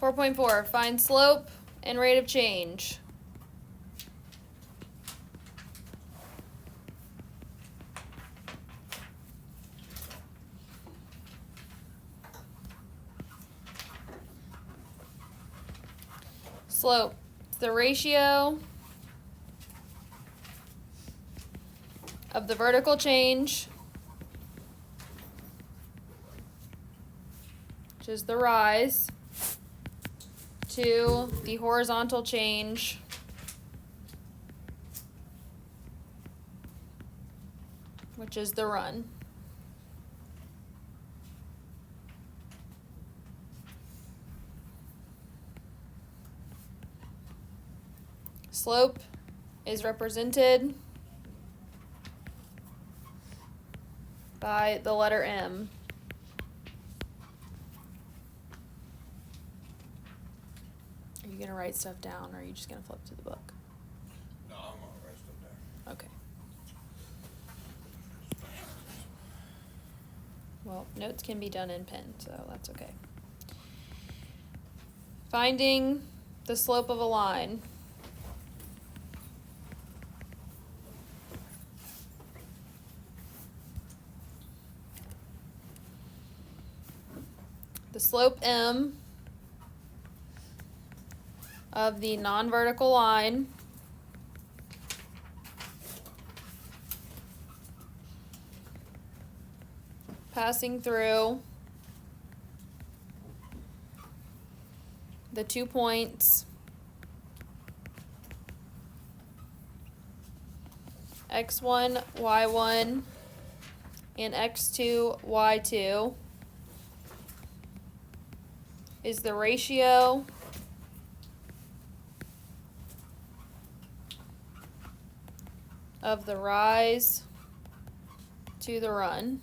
4.4, find slope and rate of change. Slope, it's the ratio of the vertical change, which is the rise, to the horizontal change, which is the run. Slope is represented by the letter M. Are you going to write stuff down, or are you just going to flip to the book? No, I'm going to write stuff down. Okay. Well, notes can be done in pen, so that's okay. Finding the slope of a line. The slope M of the non-vertical line passing through the 2 points x1, y1, and x2, y2 is the ratio of the rise to the run.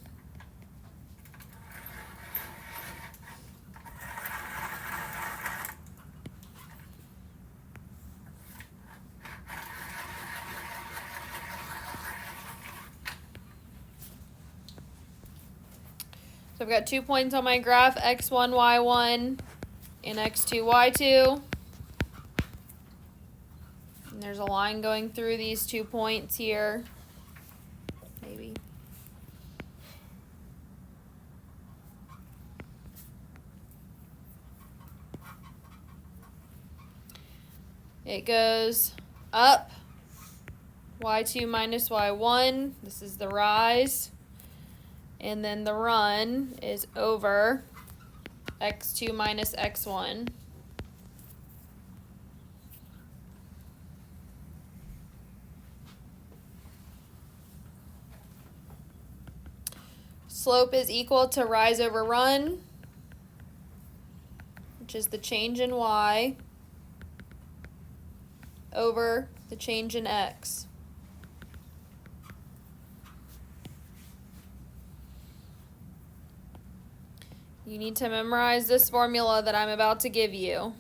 So I've got 2 points on my graph, x1, y1, and x2, y2. And there's a line going through these 2 points here. Maybe. It goes up, y2 minus y1. This is the rise. And then the run is over x2 minus x1. Slope is equal to rise over run, which is the change in y, over the change in x. You need to memorize this formula that I'm about to give you.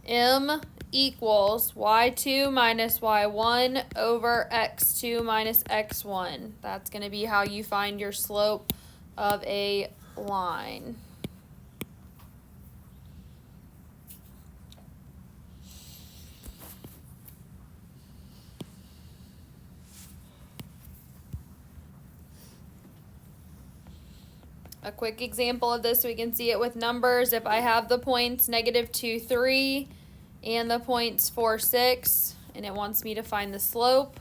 M equals y2 minus y1 over x2 minus x1. That's going to be how you find your slope of a line. A quick example of this, we can see it with numbers. If I have the points -2, 3 and the points 4, 6, and it wants me to find the slope,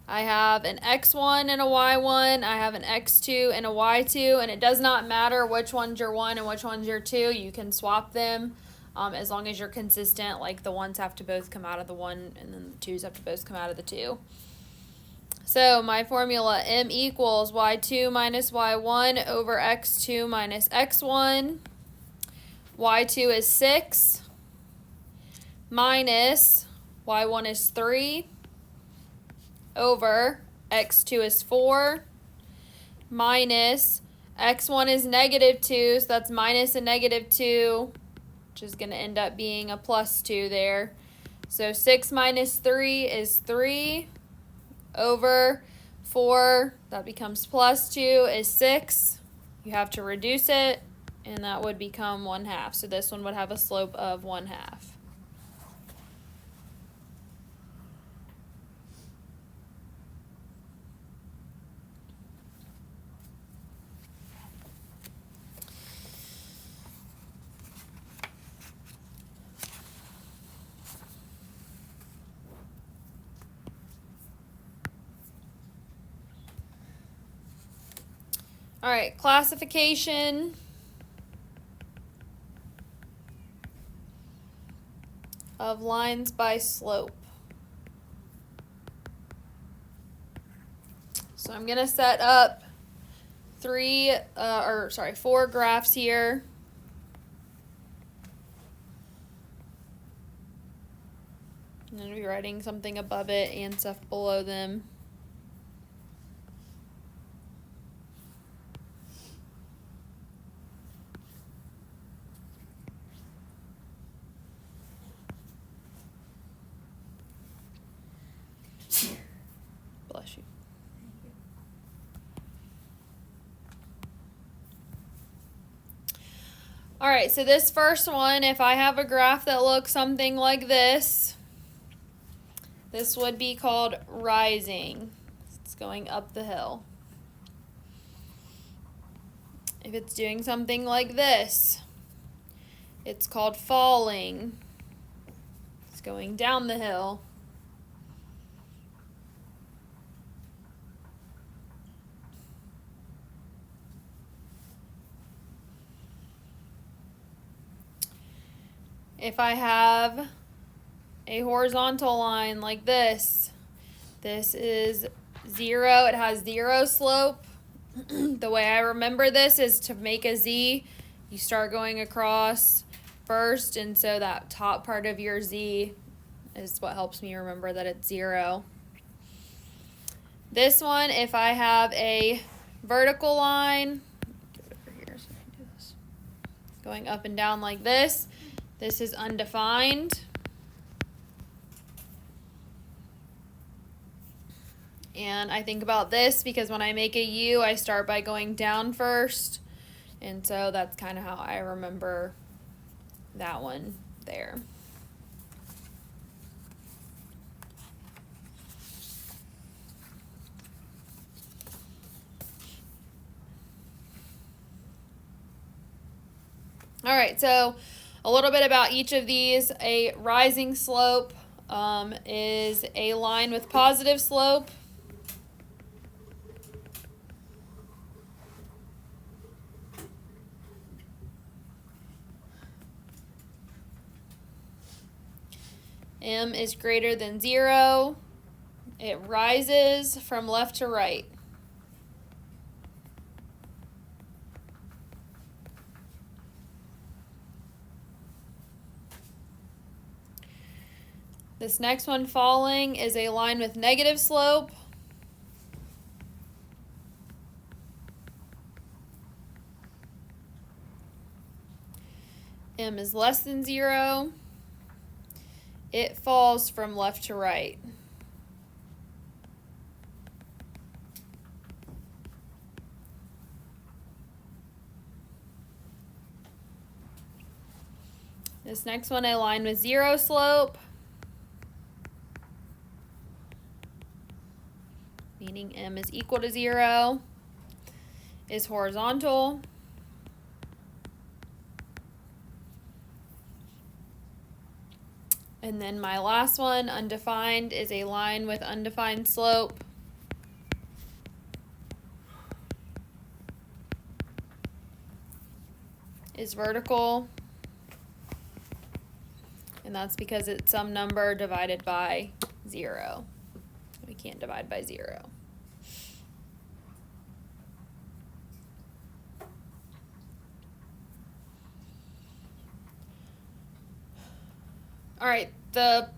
I have an x1 and a y1, I have an x2 and a y2, and it does not matter which one's your 1 and which one's your 2. You can swap them as long as you're consistent, like the 1s have to both come out of the 1 and then the 2s have to both come out of the 2. So my formula, M equals y2 minus y1 over x2 minus x1. y2 is 6 minus y1 is 3 over x2 is 4 minus x1 is -2, so that's minus a -2, which is going to end up being a +2 there. So 6 minus 3 is 3 over 4 That becomes plus 2 is 6. You have to reduce it, and that would become 1/2. So this one would have a slope of 1/2. All right, classification of lines by slope. So I'm going to set up 4 graphs here. And then I'll be writing something above it and stuff below them. Bless you. All right, so this first one, if I have a graph that looks something like this would be called rising. It's going up the hill. If it's doing something like this, it's called falling. It's going down the hill. If I have a horizontal line like this is 0. It has 0 slope. The way I remember this is to make a Z, you start going across first, and so that top part of your Z is what helps me remember that it's 0. This one, if I have a vertical line, over here so I can do this, going up and down like this is undefined. And I think about this because when I make a U, I start by going down first. And so that's kind of how I remember that one there. All right, so a little bit about each of these. A rising slope is a line with positive slope. M is greater than 0. It rises from left to right. This next one, falling, is a line with negative slope. M is less than 0. It falls from left to right. This next one, a line with 0 slope, meaning M is equal to 0, is horizontal. And then my last one, undefined, is a line with undefined slope. Is vertical. And that's because it's some number divided by 0. We can't divide by 0. All right, the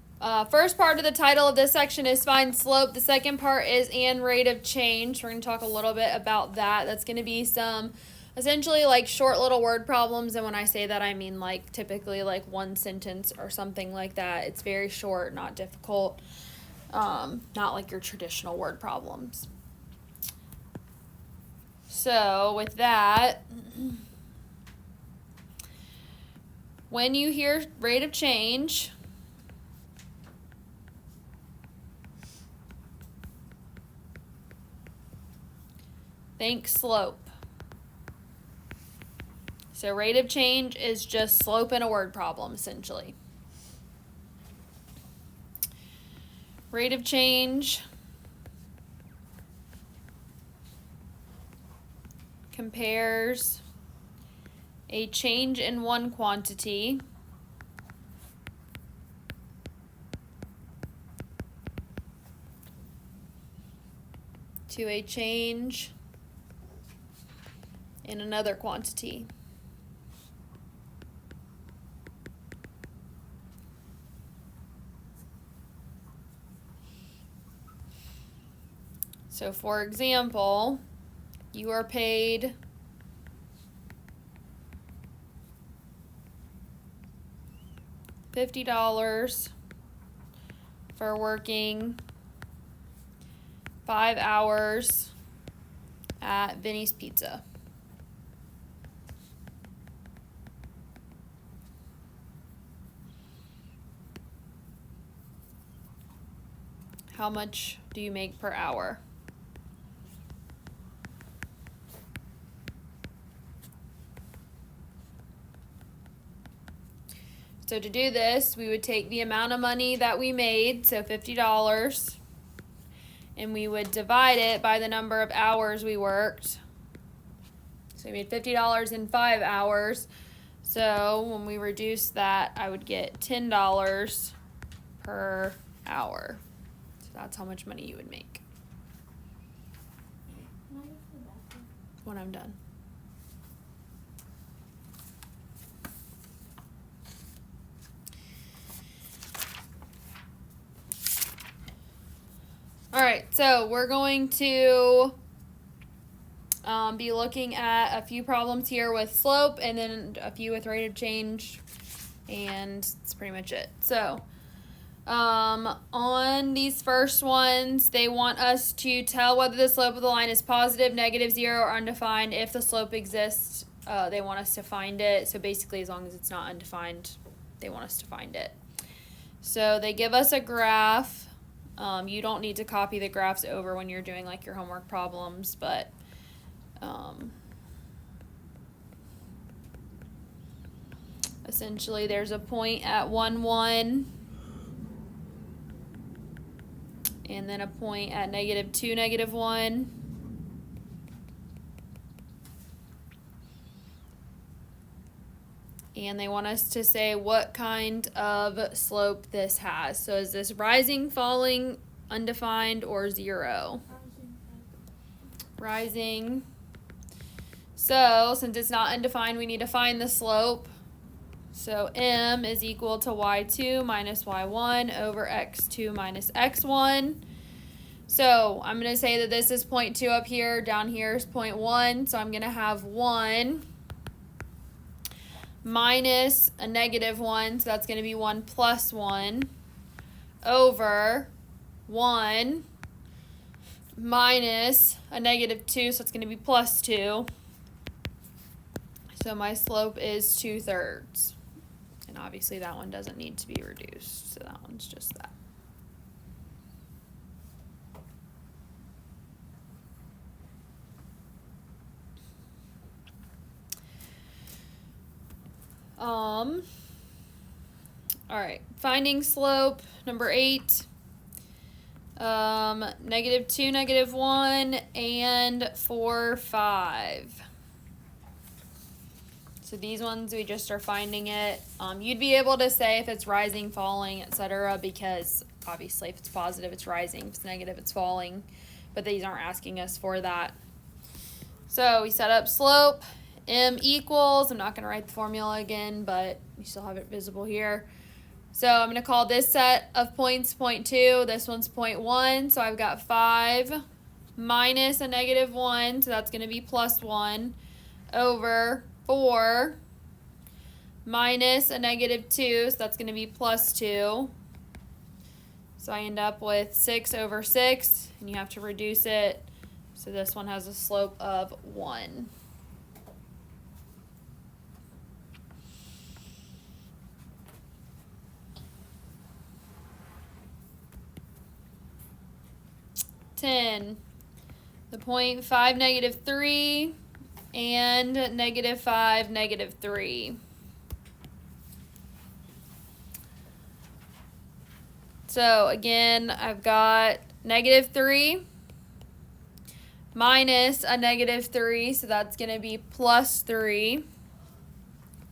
first part of the title of this section is find slope. The second part is and rate of change. We're going to talk a little bit about that. That's going to be some essentially like short little word problems, and when I say that I mean like typically like one sentence or something like that. It's very short, not difficult, not like your traditional word problems. So with that, when you hear rate of change, think slope. So rate of change is just slope in a word problem, essentially. Rate of change compares a change in one quantity to a change in another quantity. So for example, you are paid $50 for working 5 hours at Vinny's Pizza. How much do you make per hour? So to do this, we would take the amount of money that we made, so $50, and we would divide it by the number of hours we worked. So we made $50 in 5 hours. So when we reduce that, I would get $10 per hour. So that's how much money you would make. When I'm done. All right, so we're going to be looking at a few problems here with slope and then a few with rate of change, and that's pretty much it. So on these first ones, they want us to tell whether the slope of the line is positive, negative, 0, or undefined. If the slope exists, they want us to find it. So basically, as long as it's not undefined, they want us to find it. So they give us a graph. You don't need to copy the graphs over when you're doing like your homework problems, but essentially there's a point at 1, 1, and then a point at -2, -1. And they want us to say what kind of slope this has. So is this rising, falling, undefined, or 0? Rising. So since it's not undefined, we need to find the slope. So m is equal to y2 minus y1 over x2 minus x1. So I'm going to say that this is 0.2 up here. Down here is 0.1. So I'm going to have 1 minus a -1, so that's going to be 1 plus 1, over 1 minus a -2, so it's going to be plus 2. So my slope is 2/3. And obviously that one doesn't need to be reduced, so that one's just that. All right, finding slope, number 8, -2, -1, and 4, 5. So these ones, we just are finding it. You'd be able to say if it's rising, falling, etc., because obviously if it's positive, it's rising. If it's negative, it's falling. But these aren't asking us for that. So we set up slope. M equals, I'm not going to write the formula again, but you still have it visible here. So I'm going to call this set of points 0.2. This one's 0.1. So I've got 5 minus a -1. So that's going to be plus 1 over 4 minus a -2. So that's going to be plus 2. So I end up with 6 over 6. And you have to reduce it. So this one has a slope of 1. The point 5, -3, and -5, -3. So again, I've got -3 minus a -3, so that's going to be +3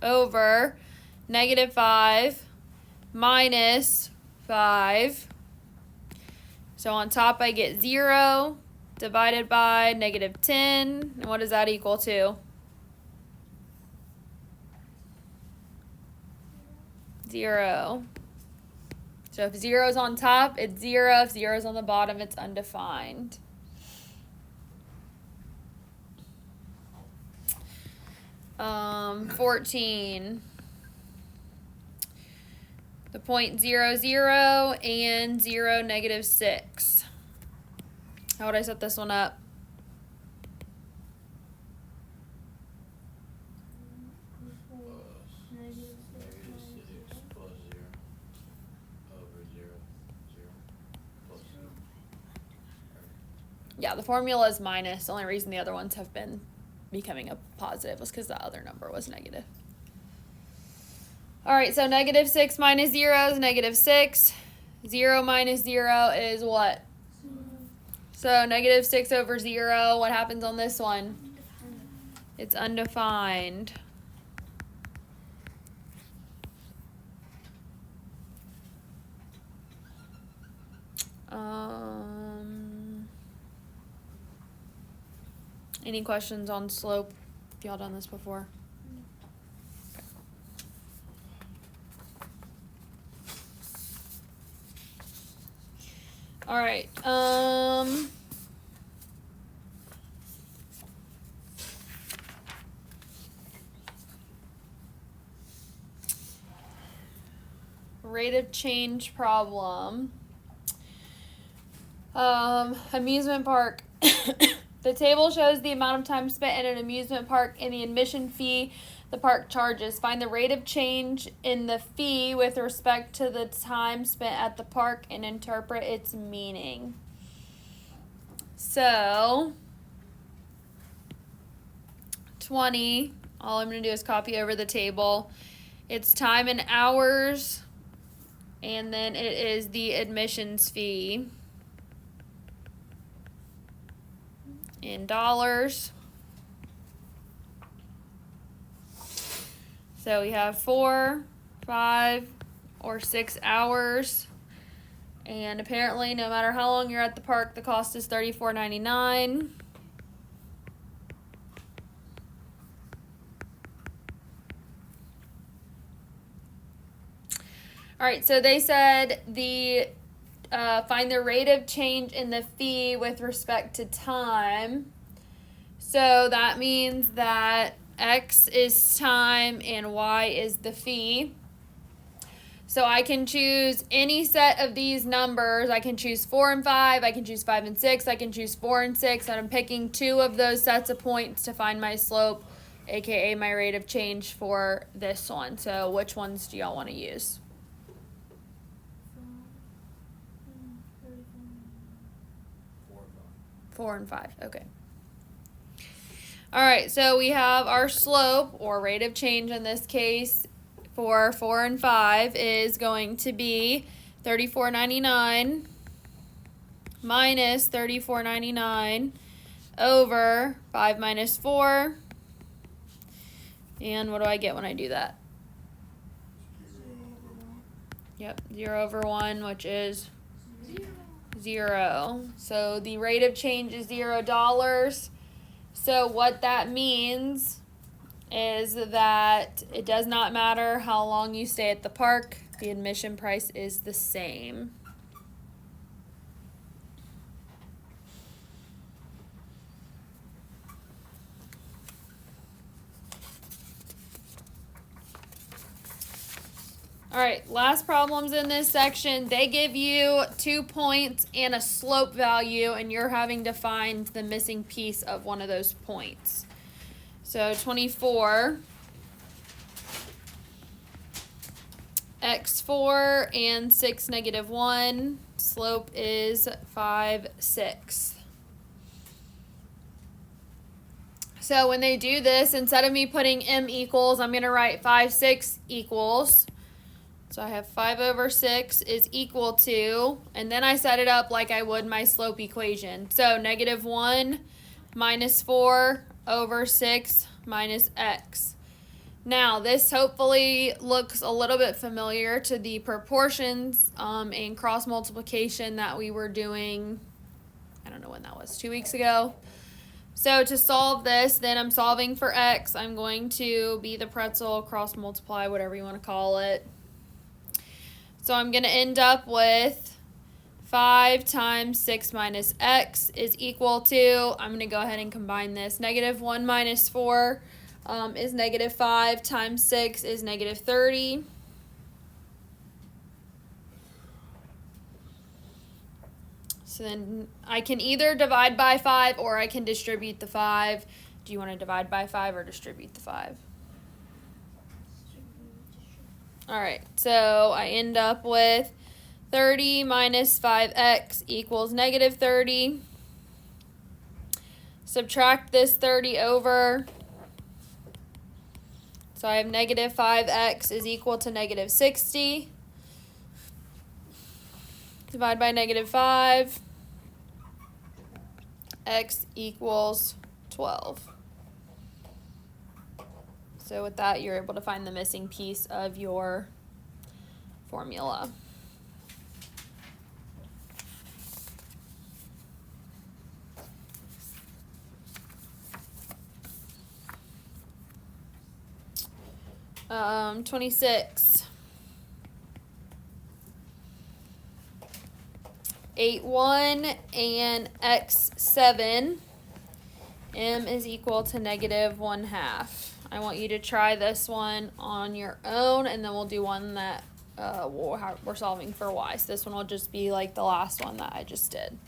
over -5 minus 5. So on top I get 0 divided by -10. And what does that equal to? 0. So if 0 is on top, it's 0. If 0 is on the bottom, it's undefined. Um, 14. The point 0, 0, and 0, -6. How would I set this one up? Yeah, the formula is minus. The only reason the other ones have been becoming a positive was because the other number was negative. All right, so -6 minus 0 is -6. 0 minus 0 is what? 0. So -6 over 0, what happens on this one? It's undefined. Any questions on slope? Have y'all done this before? Okay. All right. Rate of change problem. Amusement park. The table shows the amount of time spent in an amusement park and the admission fee the park charges. Find the rate of change in the fee with respect to the time spent at the park and interpret its meaning. So, 20, all I'm going to do is copy over the table. It's time in hours, and then it is the admissions fee in dollars. So we have 4, 5, or 6 hours. And apparently, no matter how long you're at the park, the cost is $34.99. All right, so they said find the rate of change in the fee with respect to time. So that means that X is time and Y is the fee. So I can choose any set of these numbers. I can choose 4 and 5. I can choose 5 and 6. I can choose 4 and 6. And I'm picking 2 of those sets of points to find my slope, aka my rate of change for this one. So which ones do y'all want to use? 4 and 5. Okay. All right, so we have our slope, or rate of change in this case, for 4 and 5 is going to be $34.99 minus $34.99 over 5 minus 4. And what do I get when I do that? 0 over 1, which is 0. So the rate of change is $0. So what that means is that it does not matter how long you stay at the park, the admission price is the same. All right, last problems in this section. They give you 2 points and a slope value, and you're having to find the missing piece of one of those points. So 24, x4 and 6, -1. Slope is 5/6. So when they do this, instead of me putting m equals, I'm going to write 5/6 equals. So I have 5/6 is equal to, and then I set it up like I would my slope equation. So -1 minus 4/6 minus x. Now this hopefully looks a little bit familiar to the proportions and cross multiplication that we were doing, I don't know when that was, 2 weeks ago. So to solve this, then I'm solving for x. I'm going to be the pretzel, cross multiply, whatever you want to call it. So I'm going to end up with 5 times 6 minus x is equal to, I'm going to go ahead and combine this. -1 minus 4 is -5 times 6 is -30. So then I can either divide by 5 or I can distribute the 5. Do you want to divide by 5 or distribute the 5? All right, so I end up with 30 minus 5x equals -30. Subtract this 30 over. So I have -5x is equal to -60. Divide by -5. X equals 12. So with that, you're able to find the missing piece of your formula. Um, 26. 8(1) and x7, m is equal to -1/2. I want you to try this one on your own, and then we'll do one that we're solving for y. So this one will just be like the last one that I just did.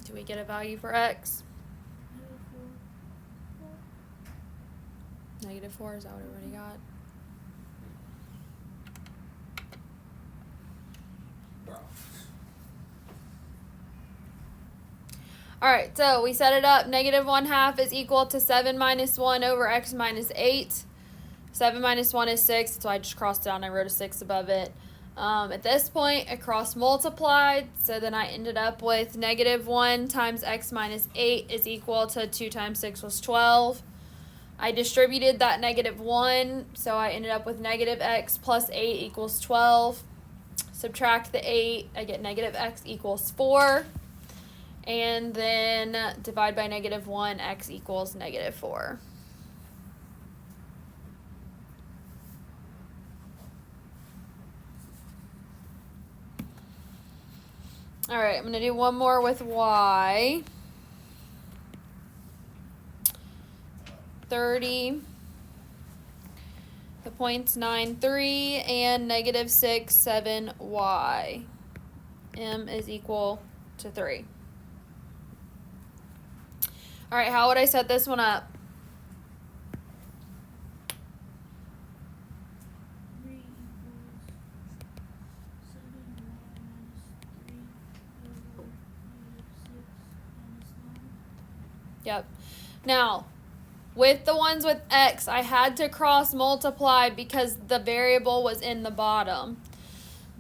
Do we get a value for x? -4, is that what we already got? Alright, so we set it up. -1/2 is equal to 7 minus 1 over x minus 8. 7 minus 1 is 6, so I just crossed it out and I wrote a 6 above it. At this point, I cross multiplied, so then I ended up with -1 times x minus 8 is equal to 2 times 6 was 12. I distributed that -1, so I ended up with -x plus 8 equals 12. subtract the 8, I get negative x equals 4. And then divide by negative 1, x equals negative 4. All right, I'm going to do one more with y. 30. The points 9, 3, and negative 6, 7, y. M is equal to 3. All right, how would I set this one up? Yep. Now, with the ones with x, I had to cross multiply because the variable was in the bottom.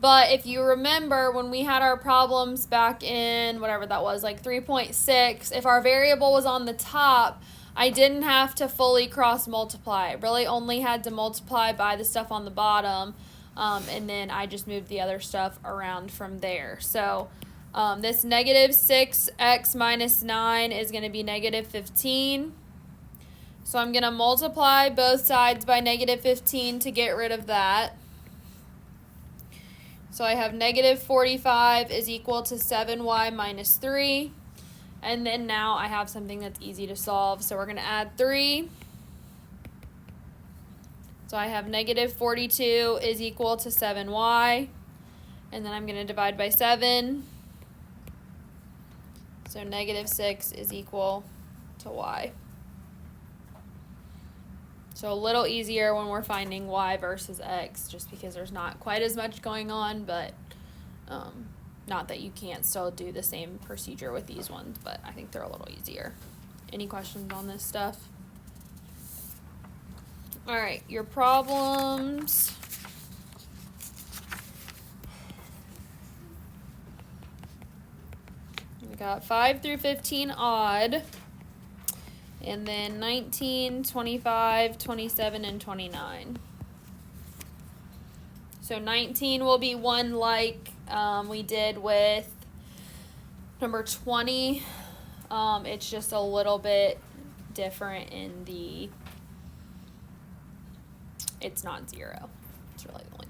But if you remember when we had our problems back in whatever that was, like 3.6, if our variable was on the top, I didn't have to fully cross multiply. I really only had to multiply by the stuff on the bottom, and then I just moved the other stuff around from there. So this negative 6x minus 9 is going to be negative 15. So I'm going to multiply both sides by negative 15 to get rid of that. So I have negative 45 is equal to 7y minus 3. And then now I have something that's easy to solve. So we're going to add 3. So I have negative 42 is equal to 7y. And then I'm going to divide by 7. So negative 6 is equal to y. So a little easier when we're finding y versus x, just because there's not quite as much going on, but not that you can't still do the same procedure with these ones, but I think they're a little easier. Any questions on this stuff? All right, your problems. We got 5 through 15 odd. And then 19, 25, 27, and 29. So 19 will be one like we did with number 20. It's just a little bit different in the, it's not 0. It's really the only